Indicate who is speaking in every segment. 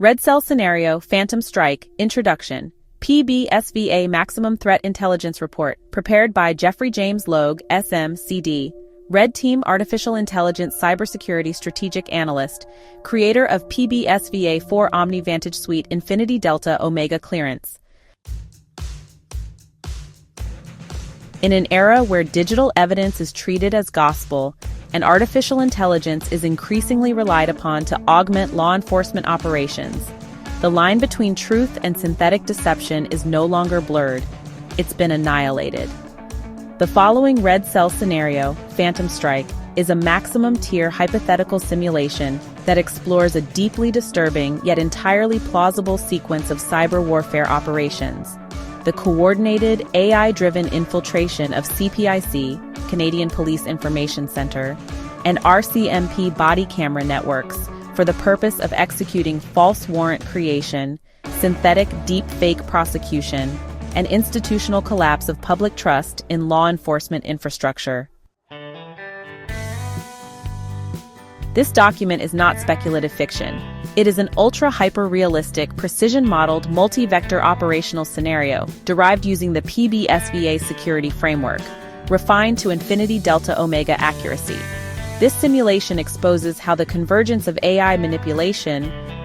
Speaker 1: Red Cell Scenario, Phantom Strike, Introduction. PBSVA Maximum Threat Intelligence Report, prepared by Jeffrey James Logue, SM/CD, Red Team Artificial Intelligence Cybersecurity Strategic Analyst, creator of PBSVA 4 Omni Vantage Suite Infinity Delta Omega Clearance. In an era where digital evidence is treated as gospel, and artificial intelligence is increasingly relied upon to augment law enforcement operations, the line between truth and synthetic deception is no longer blurred. It's been annihilated. The following Red Cell Scenario, Phantom Strike, is a maximum-tier hypothetical simulation that explores a deeply disturbing yet entirely plausible sequence of cyber warfare operations. The coordinated, AI-driven infiltration of CPIC, Canadian Police Information Centre, and RCMP body camera networks for the purpose of executing false warrant creation, synthetic deepfake prosecution, and institutional collapse of public trust in law enforcement infrastructure. This document is not speculative fiction. It is an ultra-hyper-realistic, precision-modeled, multi-vector operational scenario derived using the PBSVA security framework, refined to infinity delta omega accuracy. This simulation exposes how the convergence of AI manipulation,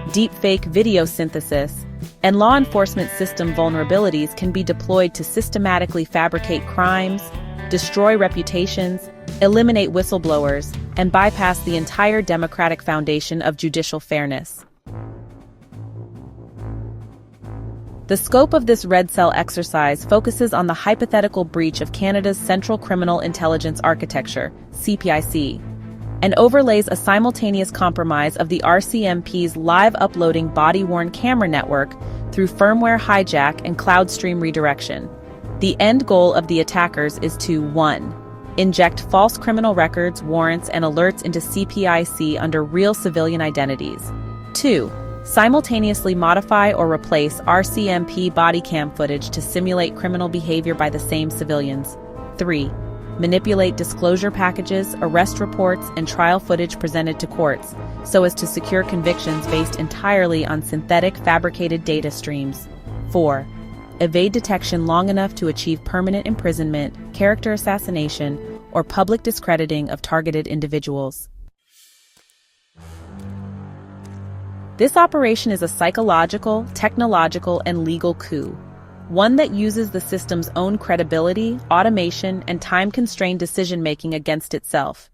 Speaker 1: deepfake video synthesis, and law enforcement system vulnerabilities can be deployed to systematically fabricate crimes, destroy reputations, eliminate whistleblowers, and bypass the entire democratic foundation of judicial fairness. The scope of this Red Cell exercise focuses on the hypothetical breach of Canada's Central Criminal Intelligence Architecture, CPIC, and overlays a simultaneous compromise of the RCMP's live uploading body-worn camera network through firmware hijack and cloud stream redirection. The end goal of the attackers is to 1. Inject false criminal records, warrants, and alerts into CPIC under real civilian identities. 2. Simultaneously modify or replace RCMP body cam footage to simulate criminal behavior by the same civilians. 3. Manipulate disclosure packages, arrest reports, and trial footage presented to courts, so as to secure convictions based entirely on synthetic fabricated data streams. 4. Evade detection long enough to achieve permanent imprisonment, character assassination, or public discrediting of targeted individuals. This operation is a psychological, technological, and legal coup, one that uses the system's own credibility, automation, and time-constrained decision-making against itself.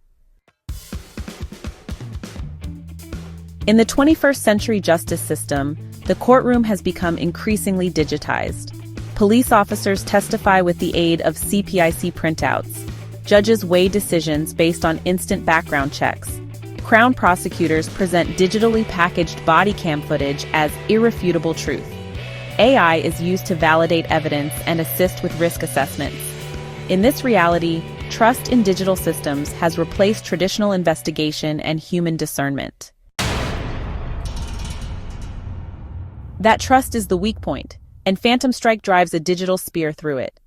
Speaker 1: In the 21st century justice system, the courtroom has become increasingly digitized. Police officers testify with the aid of CPIC printouts. Judges weigh decisions based on instant background checks. Crown prosecutors present digitally packaged body cam footage as irrefutable truth. AI is used to validate evidence and assist with risk assessments. In this reality, trust in digital systems has replaced traditional investigation and human discernment. That trust is the weak point, and Phantom Strike drives a digital spear through it.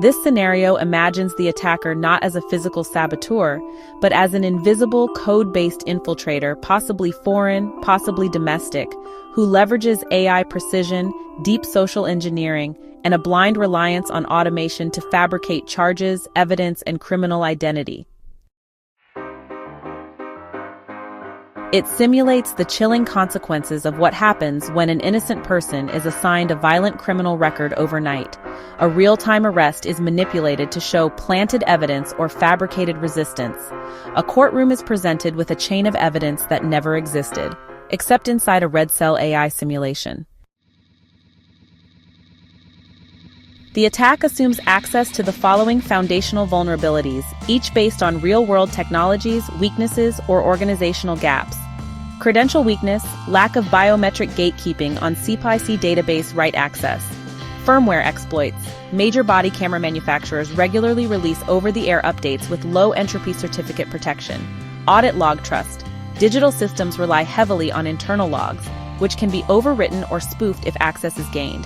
Speaker 1: This scenario imagines the attacker not as a physical saboteur, but as an invisible, code-based infiltrator, possibly foreign, possibly domestic, who leverages AI precision, deep social engineering, and a blind reliance on automation to fabricate charges, evidence, and criminal identity. It simulates the chilling consequences of what happens when an innocent person is assigned a violent criminal record overnight. A real-time arrest is manipulated to show planted evidence or fabricated resistance. A courtroom is presented with a chain of evidence that never existed, except inside a Red Cell AI simulation. The attack assumes access to the following foundational vulnerabilities, each based on real-world technologies, weaknesses, or organizational gaps. Credential weakness, lack of biometric gatekeeping on CPIC database write access. Firmware exploits. Major body camera manufacturers regularly release over-the-air updates with low entropy certificate protection. Audit log trust. Digital systems rely heavily on internal logs, which can be overwritten or spoofed if access is gained.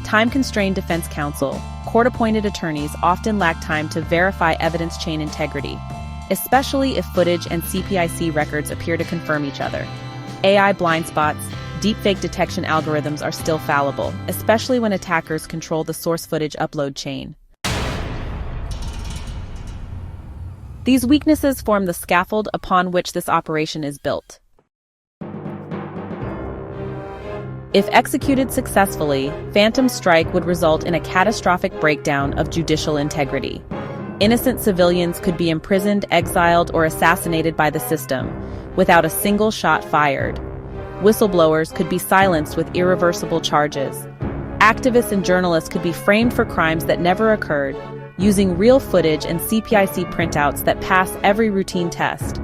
Speaker 1: Time-constrained defense counsel. Court-appointed attorneys often lack time to verify evidence chain integrity. especially if footage and CPIC records appear to confirm each other. AI blind spots, deepfake detection algorithms are still fallible, especially when attackers control the source footage upload chain. These weaknesses form the scaffold upon which this operation is built. If executed successfully, Phantom Strike would result in a catastrophic breakdown of judicial integrity. Innocent civilians could be imprisoned, exiled, or assassinated by the system, without a single shot fired. Whistleblowers could be silenced with irreversible charges. Activists and journalists could be framed for crimes that never occurred, using real footage and CPIC printouts that pass every routine test.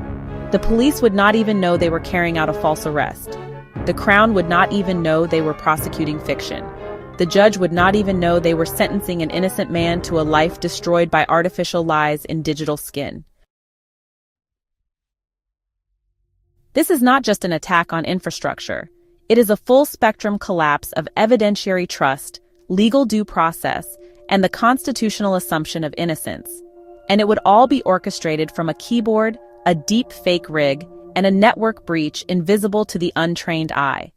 Speaker 1: The police would not even know they were carrying out a false arrest. The Crown would not even know they were prosecuting fiction. The judge would not even know they were sentencing an innocent man to a life destroyed by artificial lies in digital skin. This is not just an attack on infrastructure. It is a full-spectrum collapse of evidentiary trust, legal due process, and the constitutional assumption of innocence. And it would all be orchestrated from a keyboard, a deep fake rig, and a network breach invisible to the untrained eye.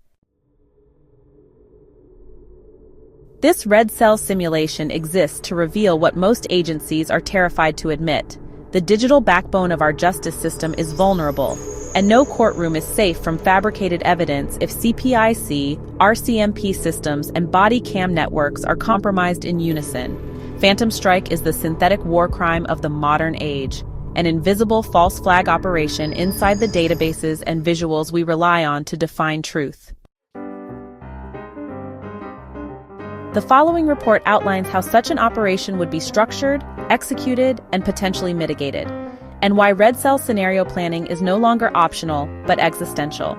Speaker 1: This red cell simulation exists to reveal what most agencies are terrified to admit. The digital backbone of our justice system is vulnerable, and no courtroom is safe from fabricated evidence if CPIC, RCMP systems, and body cam networks are compromised in unison. Phantom Strike is the synthetic war crime of the modern age, an invisible false flag operation inside the databases and visuals we rely on to define truth. The following report outlines how such an operation would be structured, executed, and potentially mitigated, and why red cell scenario planning is no longer optional, but existential.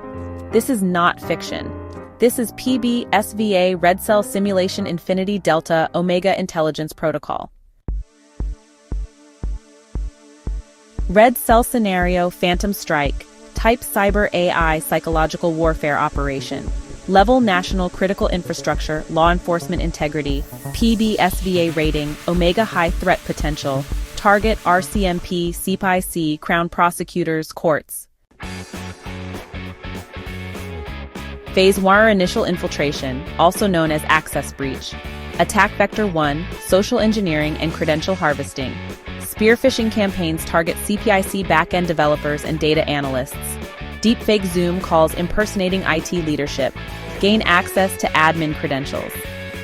Speaker 1: This is not fiction. This is PBSVA Red Cell Simulation Infinity Delta Omega Intelligence Protocol. Red Cell Scenario Phantom Strike, Type Cyber AI Psychological Warfare Operation, Level National Critical Infrastructure, Law Enforcement Integrity, PBSVA Rating, Omega High Threat Potential, Target RCMP, CPIC, Crown Prosecutors, Courts. Phase 1 Initial Infiltration, also known as Access Breach. Attack Vector 1, Social Engineering and Credential Harvesting. Spear phishing campaigns target CPIC backend developers and data analysts. Deepfake Zoom calls impersonating IT leadership. Gain access to admin credentials.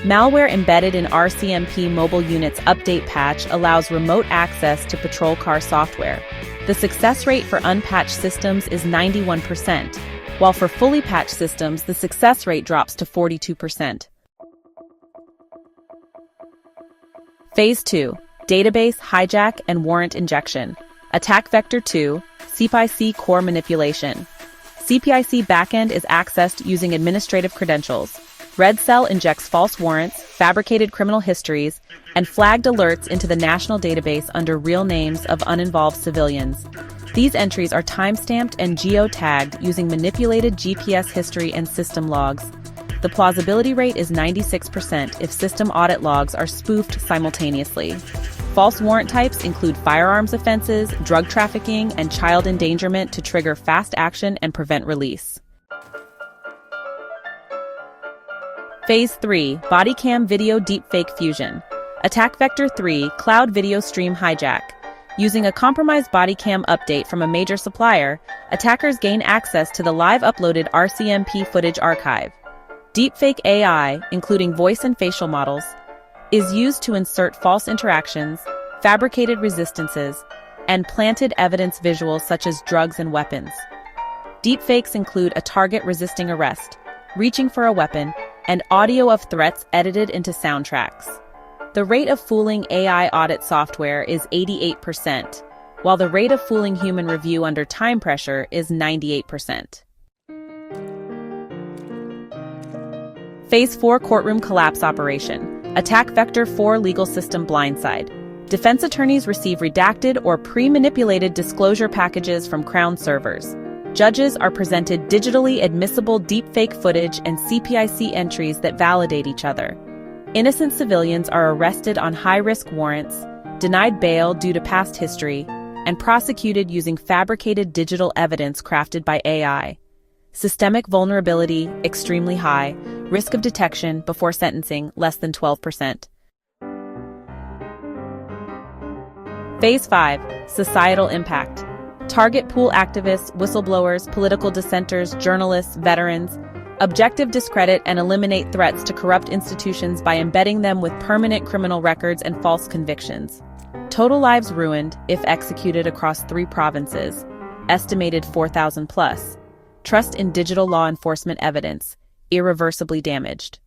Speaker 1: Malware embedded in RCMP mobile units update patch allows remote access to patrol car software. The success rate for unpatched systems is 91%, while for fully patched systems, the success rate drops to 42%. Phase 2. Database, hijack, and warrant injection. Attack Vector 2, CPIC core manipulation. CPIC backend is accessed using administrative credentials. Red Cell injects false warrants, fabricated criminal histories, and flagged alerts into the national database under real names of uninvolved civilians. These entries are timestamped and geo-tagged using manipulated GPS history and system logs. The plausibility rate is 96% if system audit logs are spoofed simultaneously. False warrant types include firearms offenses, drug trafficking, and child endangerment to trigger fast action and prevent release. Phase 3, Body Cam Video Deepfake Fusion. Attack Vector 3, Cloud Video Stream Hijack. Using a compromised body cam update from a major supplier, attackers gain access to the live uploaded RCMP footage archive. Deepfake AI, including voice and facial models, is used to insert false interactions, fabricated resistances, and planted evidence visuals such as drugs and weapons. Deepfakes include a target resisting arrest, reaching for a weapon, and audio of threats edited into soundtracks. The rate of fooling AI audit software is 88%, while the rate of fooling human review under time pressure is 98%. Phase 4 Courtroom Collapse Operation. Attack Vector 4 Legal System Blindside. Defense attorneys receive redacted or pre-manipulated disclosure packages from Crown servers. Judges are presented digitally admissible deepfake footage and CPIC entries that validate each other. Innocent civilians are arrested on high-risk warrants, denied bail due to past history, and prosecuted using fabricated digital evidence crafted by AI. Systemic vulnerability, extremely high. Risk of detection before sentencing, less than 12%. Phase 5. Societal impact. Target pool activists, whistleblowers, political dissenters, journalists, veterans. Objective discredit and eliminate threats to corrupt institutions by embedding them with permanent criminal records and false convictions. Total lives ruined, if executed across 3 provinces. Estimated 4,000 plus. Trust in digital law enforcement evidence. Irreversibly damaged.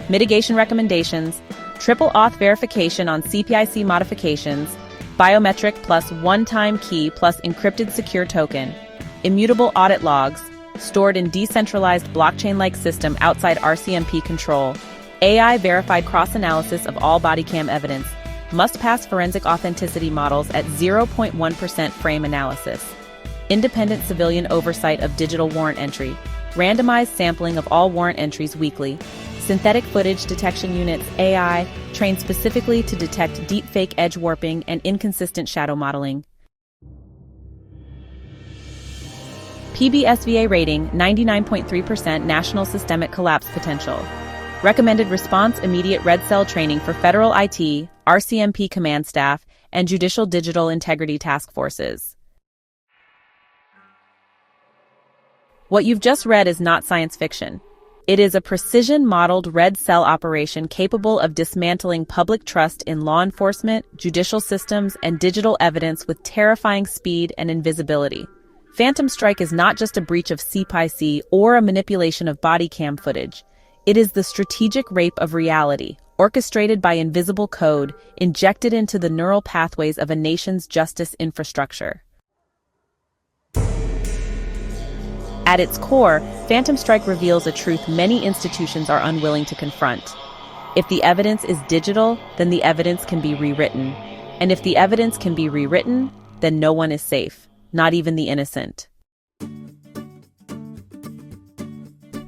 Speaker 1: Mitigation recommendations. Triple auth verification on CPIC modifications. Biometric plus one-time key plus encrypted secure token. Immutable audit logs, stored in decentralized blockchain-like system outside RCMP control. AI-verified cross-analysis of all body cam evidence. Must pass forensic authenticity models at 0.1% frame analysis. Independent civilian oversight of digital warrant entry. Randomized sampling of all warrant entries weekly. Synthetic footage detection units, AI, trained specifically to detect deepfake edge warping and inconsistent shadow modeling. PBSVA rating, 99.3% national systemic collapse potential. Recommended response immediate red cell training for federal IT, RCMP command staff, and judicial digital integrity task forces. What you've just read is not science fiction. It is a precision-modeled red cell operation capable of dismantling public trust in law enforcement, judicial systems, and digital evidence with terrifying speed and invisibility. Phantom Strike is not just a breach of CPIC or a manipulation of body cam footage. It is the strategic rape of reality, orchestrated by invisible code, injected into the neural pathways of a nation's justice infrastructure. At its core, Phantom Strike reveals a truth many institutions are unwilling to confront. If the evidence is digital, then the evidence can be rewritten. And if the evidence can be rewritten, then no one is safe, not even the innocent.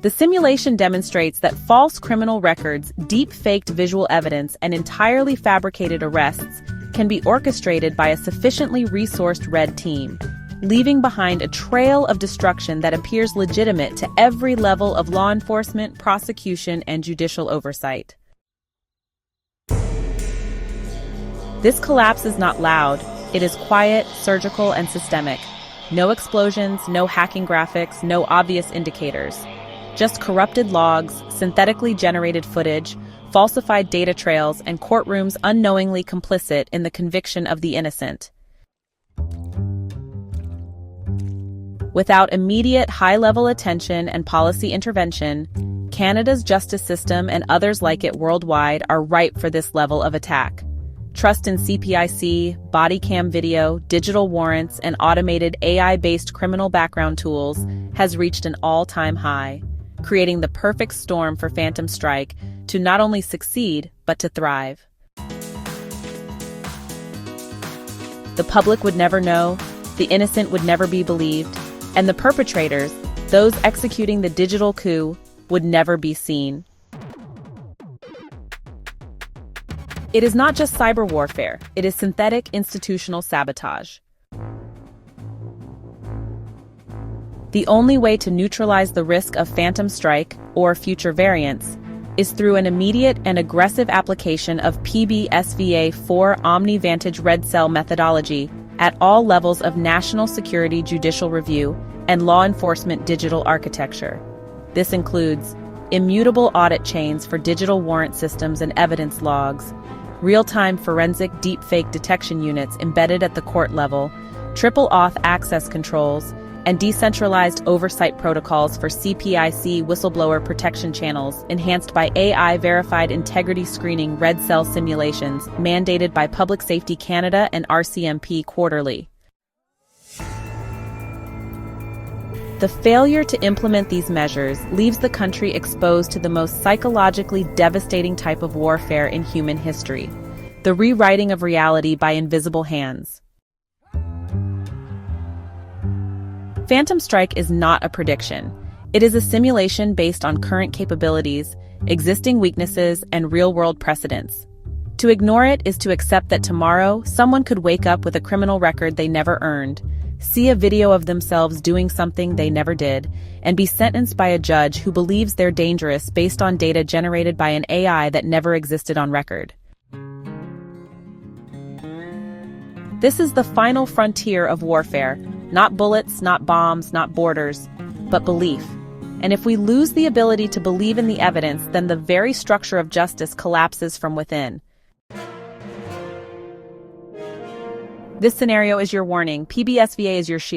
Speaker 1: The simulation demonstrates that false criminal records, deep-faked visual evidence, and entirely fabricated arrests can be orchestrated by a sufficiently resourced red team, leaving behind a trail of destruction that appears legitimate to every level of law enforcement, prosecution, and judicial oversight. This collapse is not loud. It is quiet, surgical, and systemic. No explosions, no hacking graphics, no obvious indicators. Just corrupted logs, synthetically generated footage, falsified data trails, and courtrooms unknowingly complicit in the conviction of the innocent. Without immediate high-level attention and policy intervention, Canada's justice system and others like it worldwide are ripe for this level of attack. Trust in CPIC, body cam video, digital warrants, and automated AI-based criminal background tools has reached an all-time high, creating the perfect storm for Phantom Strike to not only succeed, but to thrive. The public would never know, the innocent would never be believed, and the perpetrators, those executing the digital coup, would never be seen. It is not just cyber warfare, it is synthetic institutional sabotage. The only way to neutralize the risk of Phantom Strike, or future variants, is through an immediate and aggressive application of PBSVA-4 OmniVantage Red Cell methodology at all levels of national security judicial review and law enforcement digital architecture. This includes immutable audit chains for digital warrant systems and evidence logs, real-time forensic deepfake detection units embedded at the court level, triple auth access controls, and decentralized oversight protocols for CPIC whistleblower protection channels enhanced by AI-verified integrity screening red cell simulations mandated by Public Safety Canada and RCMP quarterly. The failure to implement these measures leaves the country exposed to the most psychologically devastating type of warfare in human history, the rewriting of reality by invisible hands. Phantom Strike is not a prediction. It is a simulation based on current capabilities, existing weaknesses, and real-world precedents. To ignore it is to accept that tomorrow, someone could wake up with a criminal record they never earned, see a video of themselves doing something they never did, and be sentenced by a judge who believes they're dangerous based on data generated by an AI that never existed on record. This is the final frontier of warfare. Not bullets, not bombs, not borders, but belief. And if we lose the ability to believe in the evidence, then the very structure of justice collapses from within. This scenario is your warning. PBSVA is your shield.